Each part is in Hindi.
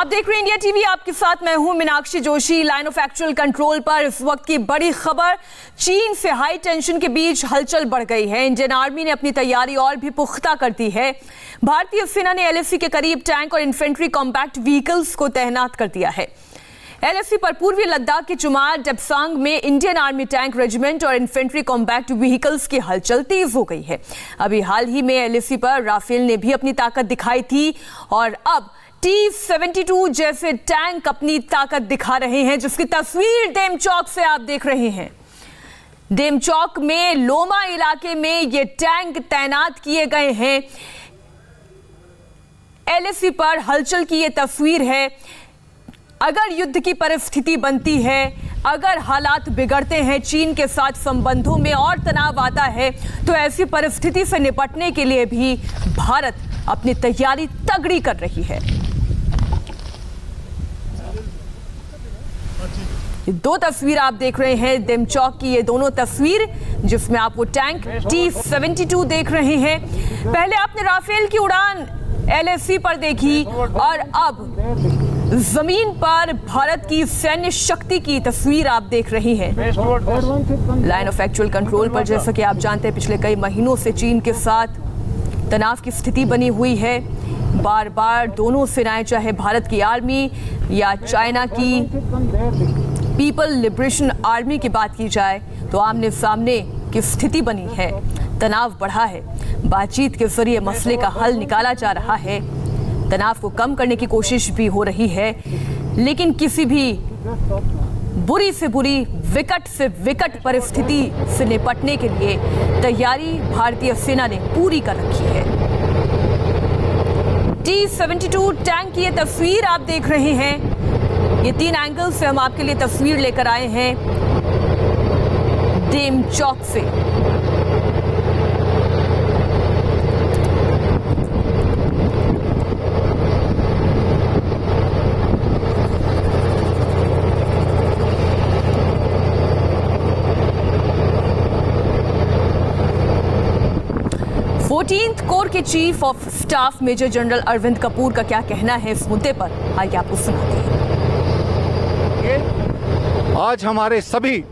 आप देख रहे हैं इंडिया टीवी, आपके साथ मैं हूं Meenakshi Joshi. Line of actual control पर इस वक्त की बड़ी खबर, चीन से हाई टेंशन के बीच हलचल बढ़ गई है। इंडियन आर्मी ने अपनी तैयारी और भी पुख्ता कर दी है। भारतीय सेना ने एलएसी के करीब टैंक और इन्फेंट्री कॉम्पैक्ट व्हीकल्स को तैनात कर दिया है। एलएसी पर पूर्वी लद्दाख के चुमार डेप्सांग में इंडियन आर्मी टैंक रेजिमेंट और इन्फेंट्री कॉम्पैक्ट व्हीकल्स की हलचल तेज हो गई है। अभी हाल ही में एलएसी पर राफेल ने भी अपनी ताकत दिखाई थी और अब T-72 जैसे टैंक अपनी ताकत दिखा रहे हैं, जिसकी तस्वीर डेमचौक से आप देख रहे हैं। डेमचौक में लोमा इलाके में ये टैंक तैनात किए गए हैं। एलएसी पर हलचल की ये तस्वीर है। अगर युद्ध की परिस्थिति बनती है, अगर हालात बिगड़ते हैं, चीन के साथ संबंधों में और तनाव आता है, तो ऐसी परिस्थिति से निपटने के लिए भी भारत अपनी तैयारी तगड़ी कर रही है। दो तस्वीर आप देख रहे हैं डेमचौक की, ये दोनों तस्वीर जिसमें आप वो टैंक T-72 देख रहे हैं। पहले आपने राफेल की उड़ान एलएसी पर देखी और अब जमीन पर भारत की सैन्य शक्ति की तस्वीर आप देख रही हैं। लाइन ऑफ एक्चुअल कंट्रोल पर, जैसा कि आप जानते हैं, पिछले कई महीनों से चीन के साथ तनाव की स्थिति बनी हुई है। बार बार दोनों सेनाएं, चाहे भारत की आर्मी या चाइना की पीपल लिबरेशन आर्मी की बात की जाए, तो आमने सामने की स्थिति बनी है। तनाव बढ़ा है, बातचीत के जरिए मसले का हल निकाला जा रहा है, तनाव को कम करने की कोशिश भी हो रही है, लेकिन किसी भी बुरी से बुरी, विकट से विकट परिस्थिति से निपटने के लिए तैयारी भारतीय सेना ने पूरी कर रखी है। T-72 टैंक की ये तस्वीर आप देख रहे हैं। ये 3 एंगल से हम आपके लिए तस्वीर लेकर आए हैं डेमचौक से। कोर के chief of staff major general Arvind Kapoor का क्या कहना है इस मुद्दे पर, आइए आपको सुनाते हैं। आज हमारे सभी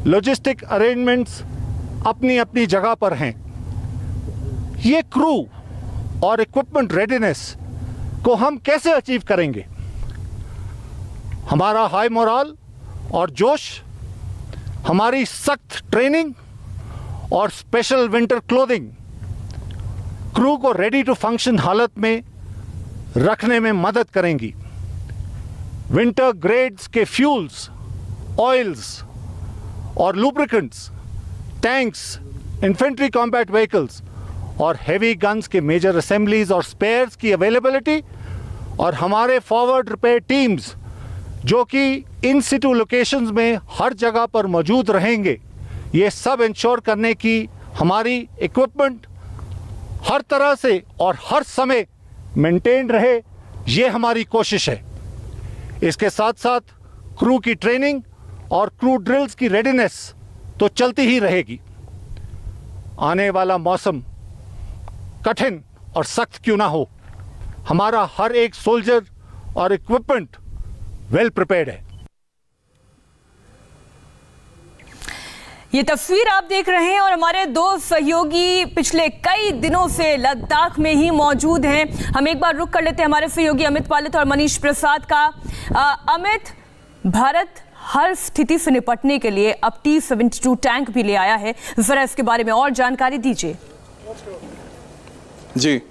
लॉजिस्टिक अरेंजमेंट्स अपनी अपनी जगह पर हैं। ये क्रू और इक्विपमेंट रेडीनेस को हम कैसे अचीव करेंगे? हमारा हाई मोरल और जोश, हमारी सख्त ट्रेनिंग और स्पेशल विंटर क्लोथिंग क्रू को रेडी टू फंक्शन हालत में रखने में मदद करेंगी। विंटर ग्रेड्स के फ्यूल्स, ऑयल्स और lubricants, tanks, infantry combat vehicles और हेवी गन्स के मेजर असेंबलीज और स्पेयर्स की अवेलेबिलिटी और हमारे फॉरवर्ड रिपेयर टीम्स जो कि इन सिटू लोकेशंस में हर जगह पर मौजूद रहेंगे, ये सब इंश्योर करने की हमारी इक्विपमेंट हर तरह से और हर समय मेंटेन रहे, ये हमारी कोशिश है। इसके साथ साथ क्रू की ट्रेनिंग और क्रू ड्रिल्स की रेडीनेस तो चलती ही रहेगी। आने वाला मौसम कठिन और सख्त क्यों ना हो, हमारा हर एक सोल्जर और इक्विपमेंट वेल प्रिपेयर्ड है। ये तस्वीर आप देख रहे हैं और हमारे दो सहयोगी पिछले कई दिनों से लद्दाख में ही मौजूद हैं। हम एक बार रुक कर लेते हैं हमारे सहयोगी अमित पालित और मनीष प्रसाद का। अमित, भारत हर स्थिति से निपटने के लिए अब T-72 टैंक भी ले आया है, जरा इसके बारे में और जानकारी दीजिए। जी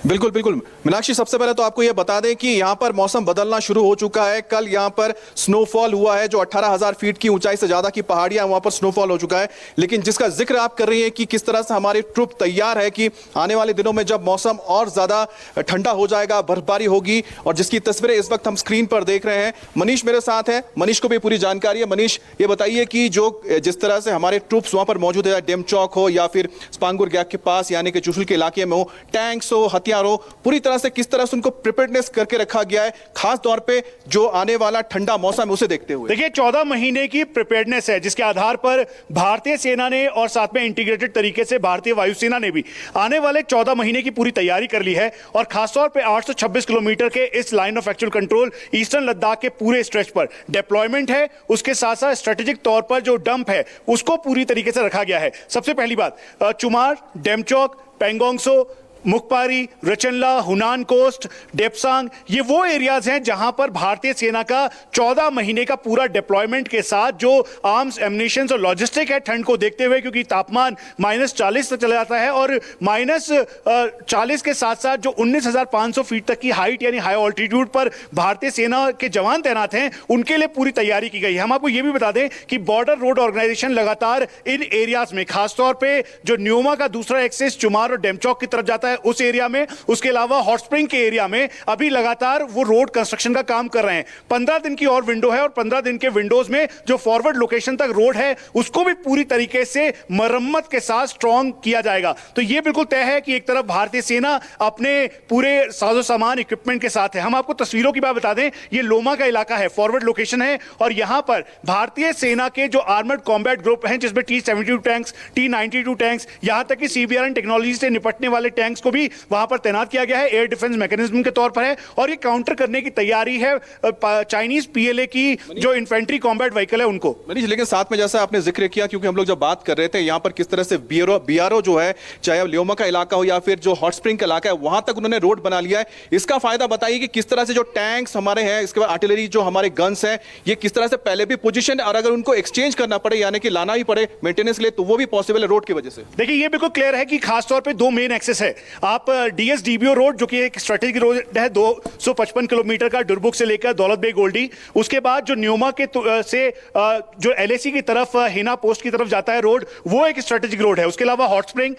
बिल्कुल बिल्कुल मीनाक्षी, सबसे पहले तो आपको यह बता दें कि यहाँ पर मौसम बदलना शुरू हो चुका है। कल यहाँ पर स्नोफॉल हुआ है, जो 18,000 फीट की ऊंचाई से ज्यादा की पहाड़ियां, वहां पर स्नोफॉल हो चुका है। लेकिन जिसका जिक्र आप कर रही हैं कि किस तरह से हमारी ट्रुप तैयार है कि आने वाले दिनों में जब मौसम और ज्यादा ठंडा हो जाएगा, बर्फबारी होगी, और जिसकी तस्वीरें इस वक्त हम स्क्रीन पर देख रहे हैं। मनीष मेरे साथ है, मनीष को भी पूरी जानकारी है। मनीष, ये बताइए कि जो जिस तरह से हमारे ट्रुप्स वहां पर मौजूद है, डेमचौक हो या फिर स्पांगुर गैप के पास यानी कि चुशुल के इलाके में हो, टैंक्स हो, हथियार हो, पूरी तरह से किस तरह से उनको प्रिपेयर्डनेस करके रखा गया है, खास तौर पे जो आने वाला ठंडा मौसम है उसे देखते हुए? देखिए 14 महीने की प्रिपेयर्डनेस है जिसके आधार पर भारतीय सेना ने और साथ में इंटीग्रेटेड तरीके से भारतीय वायुसेना ने भी आने वाले 14 महीने की पूरी तैयारी कर ली है। और खासतौर पे 826 किलोमीटर के इस line of actual control eastern Ladakh के पूरे स्ट्रेच पर डिप्लॉयमेंट है। उसके साथ साथ स्ट्रेटेजिक तौर पर जो डंप है उसको पूरी तरीके से रखा गया है। सबसे पहली बात, चुमार, डेमचौक, पेंगोंगसो, मुखपारी, रचनला, हुनान कोस्ट, डेप्सांग, ये वो एरियाज हैं जहां पर भारतीय सेना का 14 महीने का पूरा डिप्लॉयमेंट के साथ जो आर्म्स, एम्युनिशंस और लॉजिस्टिक है ठंड को देखते हुए, क्योंकि तापमान -40 तक चला जाता है और -40 के साथ साथ जो 19,500 फीट तक की हाइट यानी हाई ऑल्टीट्यूड पर भारतीय सेना के जवान तैनात हैं, उनके लिए पूरी तैयारी की गई है। हम आपको यह भी बता दें कि बॉर्डर रोड ऑर्गेनाइजेशन लगातार इन एरियाज में, खासतौर पर जो न्योमा का दूसरा एक्सेस चुमार और डेमचौक की तरफ जाता है उस एरिया में, उसके अलावा हॉट स्प्रिंग के एरिया में अभी लगातार वो रोड कंस्ट्रक्शन का काम कर रहे हैं। 15 दिन की और विंडो है और 15 दिन के विंडोज में जो फॉरवर्ड लोकेशन तक रोड है उसको भी पूरी तरीके से मरम्मत के साथ स्ट्रॉन्ग किया जाएगा। तो यह बिल्कुल तय है कि एक तरफ भारतीय सेना अपने पूरे साजो सामान इक्विपमेंट के साथ है। हम आपको तस्वीरों की बात बता दें, यह लोमा का इलाका है, फॉरवर्ड लोकेशन है और यहां पर भारतीय सेना के जो आर्मर्ड कॉम्बैट ग्रुप हैं जिसमें T-72 टैंक्स, T-92 टैंक्स, यहां तक कि CBRN टेक्नोलॉजी से निपटने वाले टैंक्स को भी वहां पर तैनात किया गया है, एयर डिफेंस मैकेनिज्म के तौर पर है। और ये काउंटर करने की तैयारी है चाइनीज PLA की जो इन्फेंट्री कॉम्बैट व्हीकल है उनको। मनीष, लेकिन साथ में जैसा आपने जिक्र किया, क्योंकि हम लोग जब बात कर रहे थे यहां पर किस तरह से BRO जो है, चाहे ल्योमा का इलाका हो या फिर जो हॉट स्प्रिंग का इलाका है, वहां तक उन्होंने रोड बना लिया है। इसका फायदा बताइए कि किस तरह से जो टैंक्स हमारे हैं, इसके बाद आर्टिलरी जो हमारे गन्स हैं, ये किस तरह से पहले भी पोजीशन, और अगर उनको एक्सचेंज करना पड़े यानी कि लाना ही पड़े मेंटेनेंस के लिए, तो वो भी पॉसिबल है रोड की वजह से। देखिए ये बिल्कुल क्लियर है कि खासतौर पे दो मेन एक्सेस है। आप DSDBO रोड जो कि एक स्ट्रेटेजिक रोड है 255 किलोमीटर का, डुरबुक से लेकर दौलत बेग गोल्डी, उसके बाद जो न्योमा के से जो LAC की तरफ हिना पोस्ट की तरफ जाता है रोड, वो एक स्ट्रेटेजिक रोड है। उसके अलावा hot spring,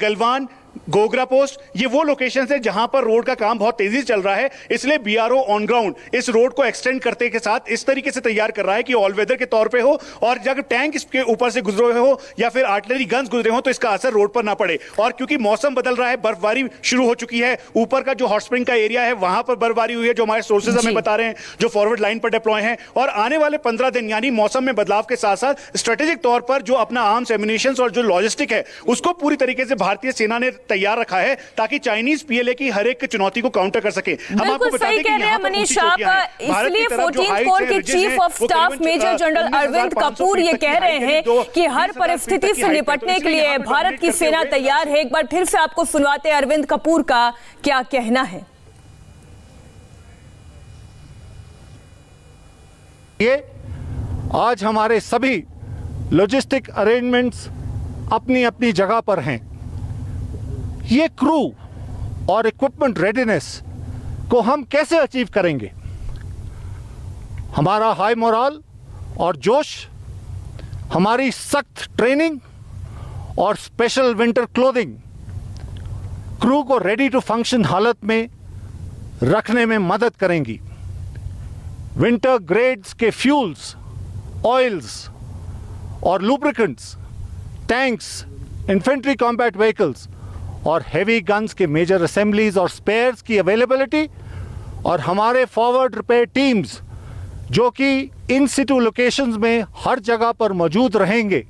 Galwan, Gogra post, ये वो लोकेशन है जहां पर रोड का काम बहुत तेजी से चल रहा है। इसलिए BRO ऑन ग्राउंड इस रोड को एक्सटेंड करते के साथ इस तरीके से तैयार कर रहा है कि ऑल वेदर के तौर पे हो और जब टैंक इसके ऊपर से गुजरे हो या फिर आर्टिलरी गन्स गुजरे हो तो इसका असर रोड पर ना पड़े। और क्योंकि मौसम बदल रहा है, बर्फबारी शुरू हो चुकी है, ऊपर का जो हॉट स्प्रिंग का एरिया है वहां पर बर्फबारी हुई है, जो हमारे सोर्सेज हमें बता रहे हैं, जो फॉरवर्ड लाइन पर डिप्लॉय हैं। और आने वाले 15 दिन यानी मौसम में बदलाव के साथ साथ स्ट्रेटेजिक तौर पर जो अपना आर्म्स, एम्युनिशंस और जो लॉजिस्टिक है उसको पूरी तरीके से भारतीय सेना ने तैयार रखा है ताकि चाइनीज PLA की हर एक चुनौती को काउंटर कर सके। हम आपको बता दें कि यहां पर मनीष आप इसलिए 14th कोर के chief of staff major general Arvind Kapoor ये कह रहे हैं कि हर परिस्थिति से निपटने के लिए भारत की सेना तैयार है। एक बार फिर से आपको सुनवाते हैं अरविंद कपूर का क्या कहना है। ये आज हमारे सभी लॉजिस्टिक अरेंजमेंट्स अपनी अपनी जगह पर हैं। ये क्रू और इक्विपमेंट रेडीनेस को हम कैसे अचीव करेंगे? हमारा हाई मोरल और जोश, हमारी सख्त ट्रेनिंग और स्पेशल विंटर क्लोथिंग क्रू को रेडी टू फंक्शन हालत में रखने में मदद करेंगी। विंटर ग्रेड्स के फ्यूल्स, ऑयल्स और lubricants, tanks, infantry combat vehicles और हेवी गन्स के मेजर असेंबलीज और स्पेयर्स की अवेलेबिलिटी और हमारे फॉरवर्ड रिपेयर टीम्स जो कि इन सिटू लोकेशंस में हर जगह पर मौजूद रहेंगे,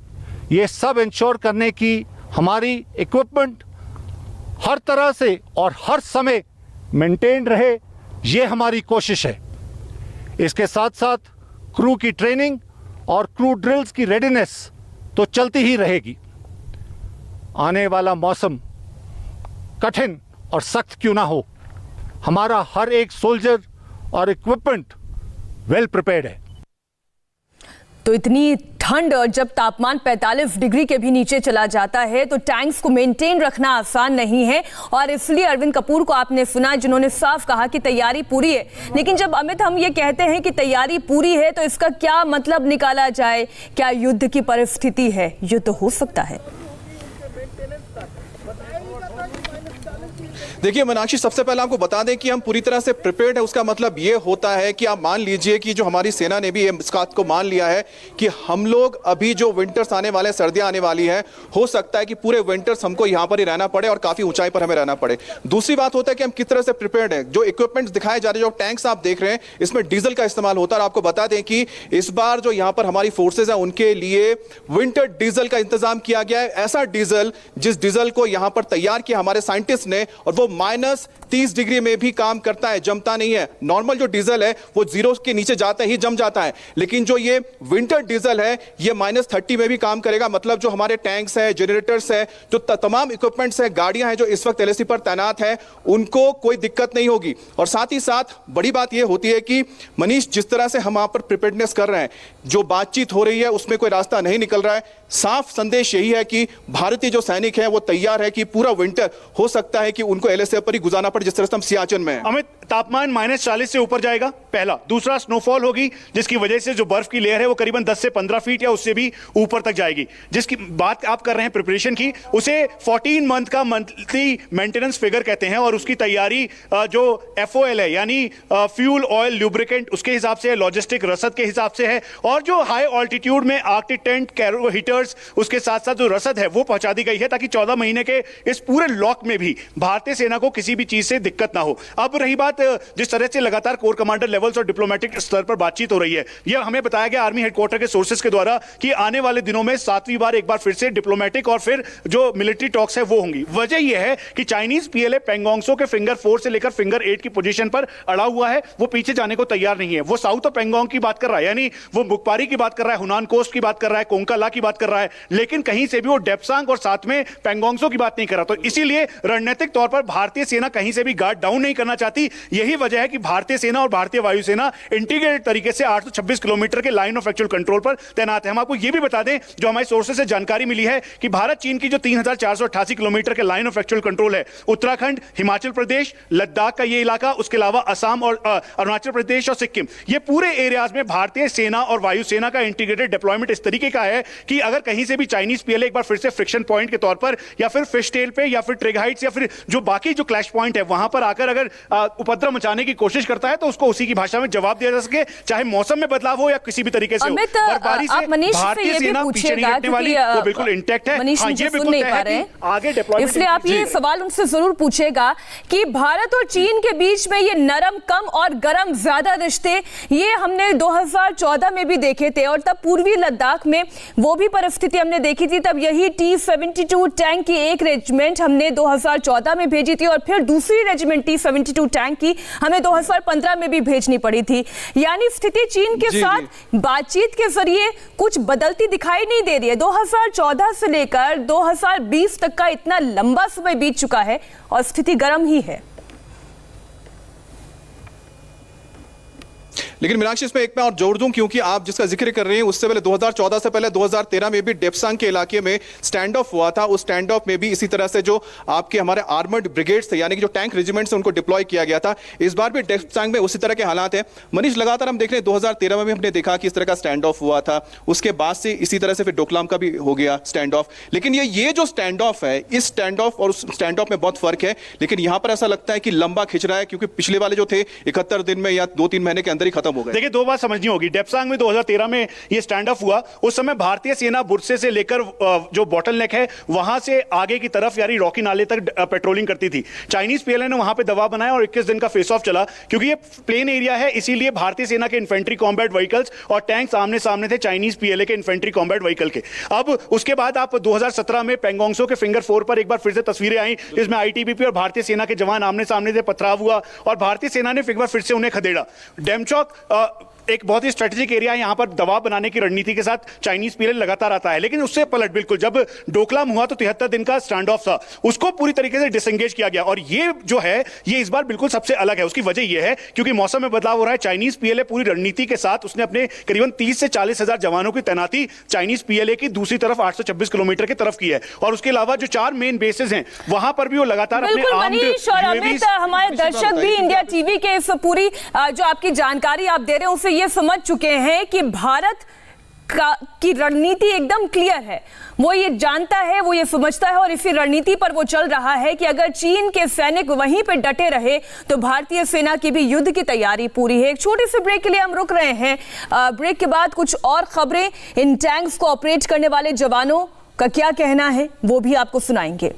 ये सब इंश्योर करने की हमारी इक्विपमेंट हर तरह से और हर समय मेंटेन रहे, ये हमारी कोशिश है। इसके साथ साथ क्रू की ट्रेनिंग और क्रू ड्रिल्स की रेडीनेस तो चलती ही रहेगी। आने वाला मौसम कठिन और सख्त क्यों ना हो, हमारा हर एक सोल्जर और इक्विपमेंट वेल प्रिपेयर्ड है। तो इतनी ठंड और जब तापमान 45 डिग्री के भी नीचे चला जाता है तो टैंक्स को मेंटेन रखना आसान नहीं है। और इसलिए अरविंद कपूर को आपने सुना जिन्होंने साफ कहा कि तैयारी पूरी है। लेकिन जब अमित हम ये कहते हैं कि तैयारी पूरी है तो इसका क्या मतलब निकाला जाए? क्या युद्ध की परिस्थिति है? युद्ध हो सकता है। देखिए मीनाक्षी, सबसे पहले आपको बता दें कि हम पूरी तरह से प्रिपेयर्ड है। उसका मतलब ये होता है कि आप मान लीजिए कि जो हमारी सेना ने भी इस बात को मान लिया है कि हम लोग अभी जो विंटर्स आने वाले हैं, सर्दियां आने वाली हैं, हो सकता है कि पूरे विंटर्स हमको यहां पर ही रहना पड़े और काफी ऊंचाई पर हमें रहना पड़े। दूसरी बात होता है कि हम किस तरह से प्रिपेयर्ड है। जो इक्विपमेंट्स दिखाए जा रहे हैं, जो टैंक्स आप देख रहे हैं, इसमें डीजल का इस्तेमाल होता है। और आपको बता दें कि इस बार जो यहां पर हमारी फोर्सेज है उनके लिए विंटर डीजल का इंतजाम किया गया है। ऐसा डीजल जिस डीजल को यहां पर तैयार किया हमारे साइंटिस्ट ने, और वो -30 डिग्री में भी काम करता है, जमता नहीं है। नॉर्मल जो डीजल है वो 0 के नीचे जाते ही जम जाता है, लेकिन जो ये विंटर डीजल है ये -30 में भी काम करेगा। मतलब जो हमारे टैंक्स है, जनरेटर्स है, जो तमाम इक्विपमेंट्स है, गाड़ियां हैं जो इस वक्त एलएसी पर तैनात है, उनको कोई दिक्कत नहीं होगी। और साथ ही साथ बड़ी बात यह होती है कि मनीष, जिस तरह से हम वहां पर प्रिपेयर्डनेस कर रहे हैं, जो बातचीत हो रही है उसमें कोई रास्ता नहीं निकल रहा है। साफ संदेश यही है कि भारतीय जो सैनिक हैं वो तैयार है कि पूरा विंटर हो सकता है कि उनको एलएसी पर ही गुजारना पड़े, जिस तरह से हम सियाचिन में हैं। अमित, तापमान -40 से ऊपर जाएगा, पहला। दूसरा, स्नोफॉल होगी जिसकी वजह से जो बर्फ की लेयर है वो करीबन 10 से 15 फीट या उससे भी ऊपर तक जाएगी। जिसकी बात आप कर रहे हैं प्रिपरेशन की, उसे 14 मंथ का मंथली मेंटेनेंस फिगर कहते हैं। और उसकी तैयारी जो FOL है यानी फ्यूल ऑयल ल्यूब्रिकेंट, उसके हिसाब से है, लॉजिस्टिक रसद के हिसाब से है, और जो हाई ऑल्टीट्यूड में आर्कटिक टेंट, कैरो हीटर्स, उसके साथ साथ जो रसद है वो पहुंचा दी गई है, ताकि 14 महीने के इस पूरे लॉक में भी भारतीय सेना को किसी भी चीज से दिक्कत ना हो। अब रही बात जिस तरह से लगातार कोर कमांडर लेवल्स और डिप्लोमेटिक स्तर पर बातचीत हो रही है, यह हमें बताया गया आर्मी हेडक्वार्टर के सोर्सेस के द्वारा कि आने वाले दिनों में 7वीं बार एक बार फिर से डिप्लोमेटिक और फिर जो मिलिट्री टॉक्स है वो होंगी। वजह यह है कि चाइनीज PLA पेंगोंगसो के फिंगर 4 से लेकर फिंगर 8 की पोजीशन पर अड़ा हुआ है, वो पीछे जाने को तैयार नहीं है। वो साउथ ऑफ पेंगोंग की बात कर रहा है, यानी वो बुकपारी की बात कर रहा है, हुनान कोस्ट की बात कर रहा है, कोंका ला की बात कर रहा है, लेकिन कहीं से भी वो डेप्सांग और साथ में पेंगोंगसो की बात नहीं कर रहा। तो इसीलिए रणनीतिक तौर पर भारतीय सेना कहीं से भी गार्ड डाउन नहीं करना चाहती। यही वजह है कि भारतीय सेना और भारतीय वायुसेना इंटीग्रेटेड तरीके से 826 किलोमीटर के लाइन ऑफ एक्चुअल कंट्रोल पर तैनात है। हम आपको यह भी बता दें, जो हमारे सोर्सेस से जानकारी मिली है कि भारत चीन की जो 3488 किलोमीटर के लाइन ऑफ एक्चुअल कंट्रोल है, उत्तराखंड, हिमाचल प्रदेश, लद्दाख का ये इलाका, उसके अलावा असम और अरुणाचल प्रदेश और सिक्किम, ये पूरे एरियाज में भारतीय सेना और वायुसेना का इंटीग्रेटेड डिप्लॉयमेंट इस तरीके का है कि अगर कहीं से भी चाइनीज PLA एक बार फिर से फ्रिक्शन पॉइंट के तौर पर या फिर फिश टेल पे या फिर ट्रिग हाइट्स या फिर जो बाकी जो क्लैश पॉइंट है वहां पर आकर अगर उपद्रव मचाने की कोशिश करता है तो उसको उसी की भाषा में जवाब दिया जा सके, चाहे मौसम में बदलाव हो या किसी भी तरीके से हो। बर्फबारी से भारतीय सेना पीछे नहीं हटने वाली, वो बिल्कुल इंटैक्ट है। मनीष मुझे सुन नहीं पा रहे हैं, आगे डिप्लॉयमेंट, इसलिए आप ये सवाल उनसे जरूर पूछेगा कि भारत और चीन के बीच में ये नरम कम और गर्म ज्यादा रिश्ते, ये हमने 2014 में भी देखे थे, और तब पूर्वी लद्दाख में वो भी परिस्थिति हमने देखी थी। तब यही T-72 टैंक की एक रेजिमेंट हमने 2014 में भेजी थी, और फिर दूसरी रेजिमेंट T-72 टैंक की हमें 2015 में भी भेजनी पड़ी थी। यानी स्थिति चीन के साथ बातचीत के जरिए कुछ बदलती दिखाई नहीं दे रही है। 2014 से लेकर 2020 तक का इतना लंबा समय बीत चुका है और स्थिति गर्म ही है। लेकिन मीनाक्षी, इसमें एक मैं और जोड़ दूं, क्योंकि आप जिसका जिक्र कर रहे हैं उससे पहले 2014 से पहले 2013 में भी डेप्सांग के इलाके में स्टैंड ऑफ हुआ था। उस स्टैंड ऑफ में भी इसी तरह से जो आपके हमारे आर्मर्ड ब्रिगेड्स थे, यानी कि जो टैंक रेजिमेंट्स उनको डिप्लॉय किया गया था। इस बार भी डेप्सांग में उसी तरह के हालात हैं। मनीष, लगातार हम देख रहे हैं 2013 में भी हमने देखा कि इस तरह का स्टैंड ऑफ हुआ था, उसके बाद से इसी तरह से फिर डोकलाम का भी हो गया स्टैंड ऑफ। लेकिन ये जो स्टैंड ऑफ है, इस स्टैंड ऑफ और उस स्टैंड ऑफ में बहुत फर्क है। लेकिन यहां पर ऐसा लगता है कि लंबा खिंच रहा है, क्योंकि पिछले वाले जो थे 71 दिन में या 2-3 महीने के अंदर ही खत्म हो गए। देखिए, दो बात समझनी होगी। डेप्सांग में 2013 में ये स्टैंड ऑफ हुआ, उस समय भारतीय सेना बुरसे से लेकर जो बॉटल नेक है वहां से आगे की तरफ यानी रॉकी नाले तक पेट्रोलिंग करती थी। चाइनीज PLA ने वहां पे दबाव बनाया और 21 दिन का फेस ऑफ चला, क्योंकि ये प्लेन एरिया है, इसीलिए भारतीय सेना के इन्फेंट्री कॉम्बैट व्हीकल्स और टैंक्स आमने सामने थे चाइनीज PLA के इन्फेंट्री कॉम्बैट व्हीकल के। अब उसके बाद आप 2017 में पेंगोंगसो के फिंगर 4 पर एक बार फिर से तस्वीरें आई, इसमें ITBP और भारतीय सेना के जवान आमने सामने थे, पथराव हुआ और भारतीय सेना ने एक बार फिर से उन्हें खदेड़ा। डेमचौक एक बहुत ही स्ट्रेटेजिक एरिया है, यहां पर दबाव बनाने की रणनीति के साथ चाइनीज PLA लगातार आता है। लेकिन उससे पलट बिल्कुल जब डोकलाम हुआ तो 73 दिन का स्टैंड ऑफ था, उसको पूरी तरीके से डिसएंगेज किया गया। और ये जो है ये इस बार बिल्कुल सबसे अलग है। उसकी वजह यह है क्योंकि मौसम में बदलाव हो रहा है। चाइनीज PLA पूरी रणनीति के साथ उसने अपने करीबन 30 से 40 हजार जवानों की तैनाती चाइनीज PLA की दूसरी तरफ 826 किलोमीटर की तरफ की है। और उसके अलावा जो 4 मेन बेसेस हैं वहां पर भी वो लगातार अपने हमारे दर्शक भी इंडिया टीवी के इस पूरी जो आपकी जानकारी आप दे रहे हैं उससे ये समझ चुके हैं कि भारत की रणनीति एकदम क्लियर है। वो ये जानता है, वो ये समझता है और इसी रणनीति पर वो चल रहा है कि अगर चीन के सैनिक वहीं पे डटे रहे तो भारतीय सेना की भी युद्ध की तैयारी पूरी है। एक छोटे से ब्रेक के लिए हम रुक रहे हैं। ब्रेक के बाद कुछ और खबरें, इन टैंक्स को ऑपरेट करने वाले जवानों का क्या कहना है वो भी आपको सुनाएंगे।